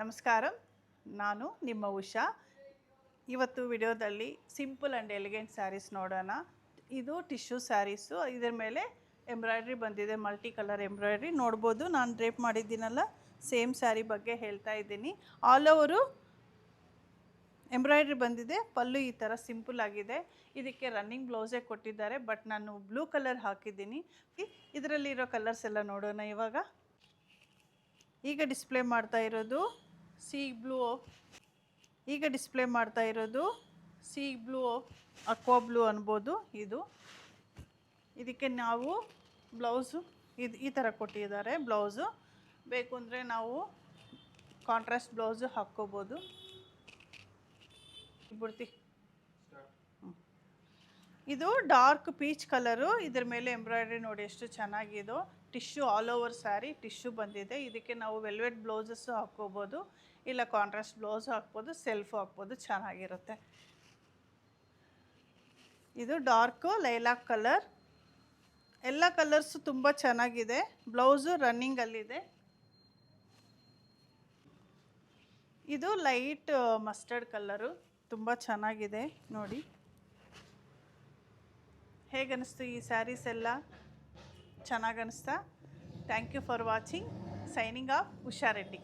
ನಮಸ್ಕಾರ, ನಾನು ನಿಮ್ಮ ಉಷಾ. ಇವತ್ತು ವಿಡಿಯೋದಲ್ಲಿ ಸಿಂಪಲ್ ಆ್ಯಂಡ್ ಎಲಿಗೆಂಟ್ ಸ್ಯಾರೀಸ್ ನೋಡೋಣ. ಇದು ಟಿಶ್ಯೂ ಸ್ಯಾರೀಸು, ಇದರ ಮೇಲೆ ಎಂಬ್ರಾಯ್ಡ್ರಿ ಬಂದಿದೆ, ಮಲ್ಟಿ ಕಲರ್ ಎಂಬ್ರಾಯ್ಡ್ರಿ ನೋಡ್ಬೋದು. ನಾನು ಡ್ರೇಪ್ ಮಾಡಿದ್ದೀನಲ್ಲ, ಸೇಮ್ ಸ್ಯಾರಿ ಬಗ್ಗೆ ಹೇಳ್ತಾ ಇದ್ದೀನಿ. ಆಲ್ ಓವರು ಎಂಬ್ರಾಯ್ಡ್ರಿ ಬಂದಿದೆ. ಪಲ್ಲು ಈ ಥರ ಸಿಂಪಲ್ ಆಗಿದೆ. ಇದಕ್ಕೆ ರನ್ನಿಂಗ್ ಬ್ಲೌಸೇ ಕೊಟ್ಟಿದ್ದಾರೆ, ಬಟ್ ನಾನು ಬ್ಲೂ ಕಲರ್ ಹಾಕಿದ್ದೀನಿ. ಇದರಲ್ಲಿರೋ ಕಲರ್ಸ್ ಎಲ್ಲ ನೋಡೋಣ. ಈಗ ಡಿಸ್ಪ್ಲೇ ಮಾಡ್ತಾ ಇರೋದು ಸಿ ಬ್ಲೂ ಅಕ್ವಾ ಬ್ಲೂ ಅನ್ಬೋದು. ಇದಕ್ಕೆ ನಾವು ಬ್ಲೌಸು ಈ ಥರ ಕೊಟ್ಟಿದ್ದಾರೆ. ಬ್ಲೌಸು ಬೇಕು ಅಂದರೆ ನಾವು ಕಾಂಟ್ರಾಸ್ಟ್ ಬ್ಲೌಸು ಹಾಕ್ಕೋಬೋದು. ಇದು ಡಾರ್ಕ್ ಪೀಚ್ ಕಲರು. ಇದ್ರ ಮೇಲೆ ಎಂಬ್ರಾಯ್ಡ್ರಿ ನೋಡಿ ಎಷ್ಟು ಚೆನ್ನಾಗಿದೋ. Tissue all over sari tissue ಬಂದಿದೆ. ಇದಕ್ಕೆ ನಾವು ವೆಲ್ವೆಟ್ ಬ್ಲೌಸಸ್ಸು ಹಾಕ್ಕೋಬೋದು, ಇಲ್ಲ ಕಾಂಟ್ರಾಸ್ಟ್ ಬ್ಲೌಸು ಹಾಕ್ಬೋದು, ಸೆಲ್ಫು ಹಾಕ್ಬೋದು, ಚೆನ್ನಾಗಿರುತ್ತೆ. ಇದು ಡಾರ್ಕು ಲೈಲಾಕ್ ಕಲರ್. ಎಲ್ಲ ಕಲರ್ಸು ತುಂಬ ಚೆನ್ನಾಗಿದೆ. ಬ್ಲೌಸು ರನ್ನಿಂಗಲ್ಲಿದೆ. ಇದು ಲೈಟ್ ಮಸ್ಟರ್ಡ್ ಕಲರು, ತುಂಬ ಚೆನ್ನಾಗಿದೆ ನೋಡಿ. ಹೇಗನ್ನಿಸ್ತು ಈ ಸ್ಯಾರೀಸ್ ಎಲ್ಲ? ಚೆನ್ನಾಗಿ ಅನ್ನಿಸ್ತಾ? Thank you for watching. Signing off, Usha Reddy.